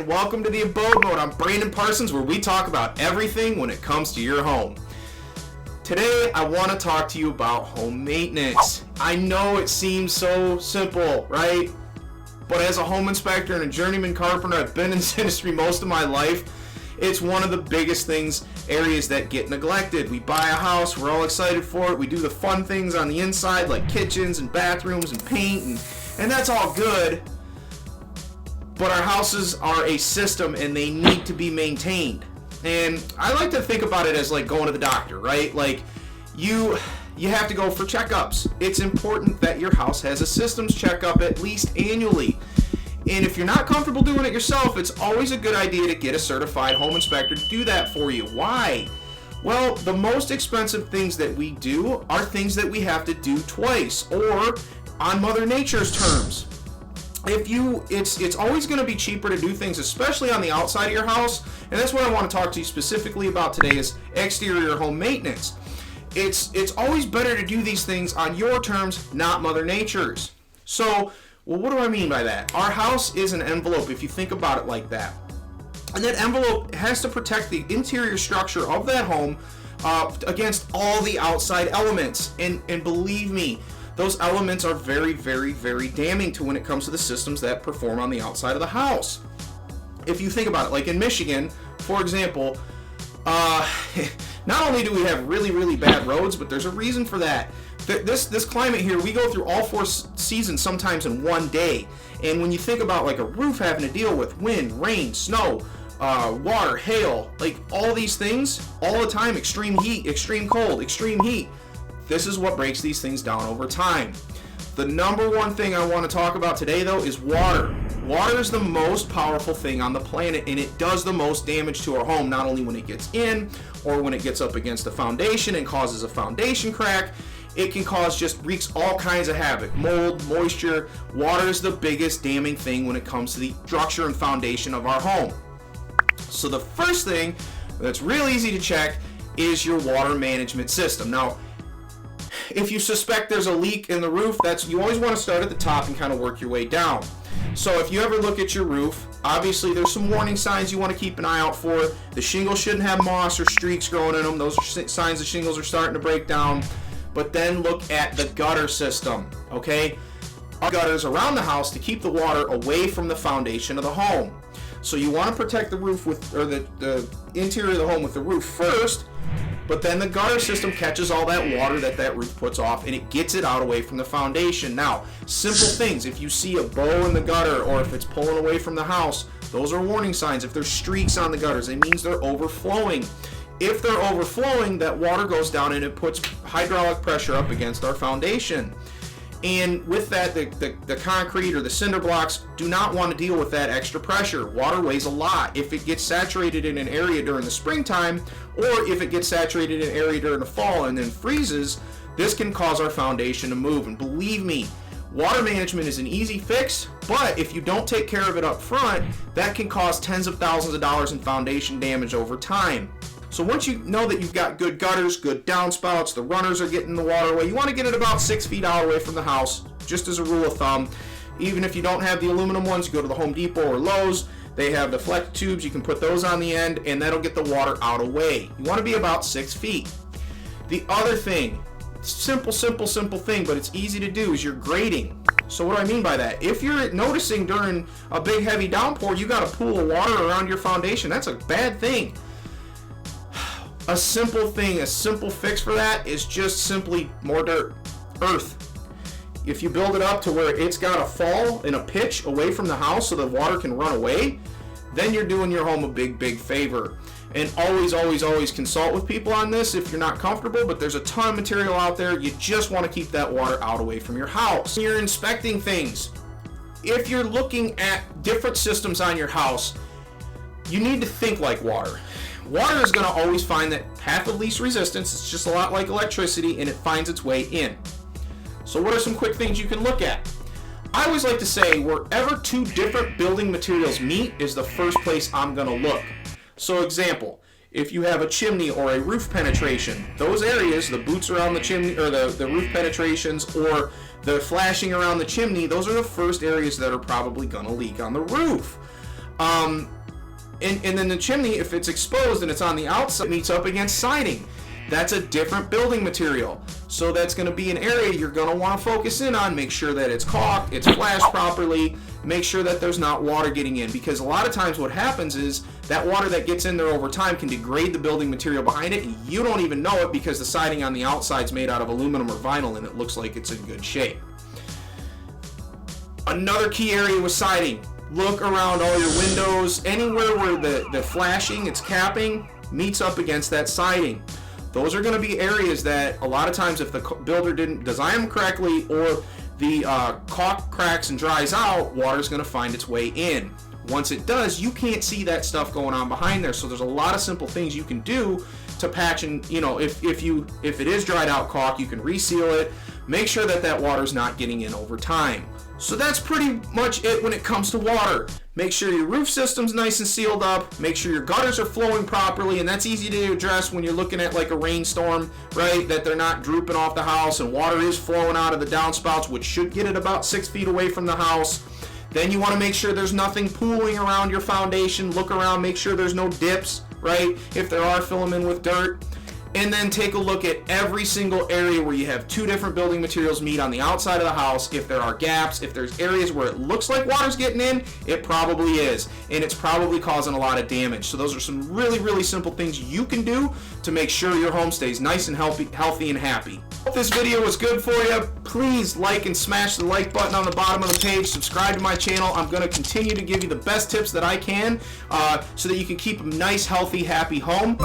welcome to the Abode Mode. I'm Brandon Parsons, where we talk about everything when it comes to your home. Today, I want to talk to you about home maintenance. I know it seems so simple, right? But as a home inspector and a journeyman carpenter, I've been in this industry most of my life. It's one of the biggest areas that get neglected. We buy a house, we're all excited for it. We do the fun things on the inside, like kitchens and bathrooms and paint, and that's all good. But our houses are a system and they need to be maintained. And I like to think about it as like going to the doctor, right? Like you have to go for checkups. It's important that your house has a systems checkup at least annually. And if you're not comfortable doing it yourself, it's always a good idea to get a certified home inspector to do that for you. Why? Well, the most expensive things that we do are things that we have to do twice, or on Mother Nature's terms. It's always going to be cheaper to do things, especially on the outside of your house, and that's what I want to talk to you specifically about today is exterior home maintenance. It's always better to do these things on your terms, not Mother Nature's. So, well, what do I mean by that? Our house is an envelope, if you think about it like that. And that envelope has to protect the interior structure of that home against all the outside elements. And believe me, those elements are very, very, very damning to when it comes to the systems that perform on the outside of the house. If you think about it, like in Michigan, for example, not only do we have really, really bad roads, but there's a reason for that. This climate here, we go through all four seasons sometimes in one day. And when you think about like a roof having to deal with wind, rain, snow, water, hail, like all these things all the time, extreme heat, extreme cold, extreme heat. This is what breaks these things down over time. The number one thing I want to talk about today, though, is water. Water is the most powerful thing on the planet, and it does the most damage to our home, not only when it gets in or when it gets up against the foundation and causes a foundation crack. It can wreaks all kinds of havoc. Mold, moisture. Water is the biggest damning thing when it comes to the structure and foundation of our home. So the first thing that's real easy to check is your water management system. Now, if you suspect there's a leak in the roof, you always want to start at the top and kind of work your way down. So if you ever look at your roof, obviously there's some warning signs you want to keep an eye out for. The shingles shouldn't have moss or streaks growing in them. Those are signs the shingles are starting to break down. But then look at the gutter system, okay? Our gutters around the house to keep the water away from the foundation of the home. So you want to protect the roof the interior of the home with the roof first, but then the gutter system catches all that water that roof puts off and it gets it out away from the foundation. Now, simple things. If you see a bow in the gutter or if it's pulling away from the house, those are warning signs. If there's streaks on the gutters, it means they're overflowing. If they're overflowing, that water goes down and it puts hydraulic pressure up against our foundation. And with that, the concrete or the cinder blocks do not want to deal with that extra pressure. Water weighs a lot. If it gets saturated in an area during the springtime, or if it gets saturated in an area during the fall and then freezes, this can cause our foundation to move. And believe me, water management is an easy fix, but if you don't take care of it up front, that can cause tens of thousands of dollars in foundation damage over time. So once you know that you've got good gutters, good downspouts, the runners are getting the water away, you want to get it about 6 feet out away from the house, just as a rule of thumb. Even if you don't have the aluminum ones, you go to the Home Depot or Lowe's, they have the flex tubes, you can put those on the end, and that'll get the water out away. You want to be about 6 feet. The other thing, simple thing, but it's easy to do, is your grading. So what do I mean by that? If you're noticing during a big heavy downpour, you got a pool of water around your foundation, that's a bad thing. A simple fix for that is just simply more dirt, earth. If you build it up to where it's got to fall in a pitch away from the house so the water can run away, then you're doing your home a big favor. And always consult with people on this if you're not comfortable, but there's a ton of material out there. You just want to keep that water out away from your house. When you're inspecting things, if you're looking at different systems on your house, you need to think like water. Water is going to always find that path of least resistance. It's just a lot like electricity, and it finds its way in. So what are some quick things you can look at? I always like to say wherever two different building materials meet is the first place I'm going to look. So example, if you have a chimney or a roof penetration, those areas, the boots around the chimney or the roof penetrations or the flashing around the chimney, those are the first areas that are probably going to leak on the roof. And then the chimney, if it's exposed and it's on the outside, it meets up against siding. That's a different building material. So that's going to be an area you're going to want to focus in on. Make sure that it's caulked, it's flashed properly, make sure that there's not water getting in, because a lot of times what happens is that water that gets in there over time can degrade the building material behind it, and you don't even know it because the siding on the outside is made out of aluminum or vinyl and it looks like it's in good shape. Another key area with siding, look around all your windows, anywhere where the flashing, it's capping, meets up against that siding. Those are going to be areas that a lot of times, if the builder didn't design them correctly or the caulk cracks and dries out, water's going to find its way in. Once it does, you can't see that stuff going on behind there. So there's a lot of simple things you can do to patch, and if it is dried out caulk, you can reseal it. Make sure that that water's not getting in over time. So that's pretty much it when it comes to water. Make sure your roof system's nice and sealed up. Make sure your gutters are flowing properly, and that's easy to address when you're looking at like a rainstorm, right? That they're not drooping off the house and water is flowing out of the downspouts, which should get it about 6 feet away from the house. Then you want to make sure there's nothing pooling around your foundation. Look around, make sure there's no dips, right? If there are, fill them in with dirt. And then take a look at every single area where you have two different building materials meet on the outside of the house. If there are gaps, if there's areas where it looks like water's getting in, it probably is. And it's probably causing a lot of damage. So those are some really, really simple things you can do to make sure your home stays nice and healthy and happy. If this video was good for you, please like and smash the like button on the bottom of the page. Subscribe to my channel. I'm going to continue to give you the best tips that I can so that you can keep a nice, healthy, happy home.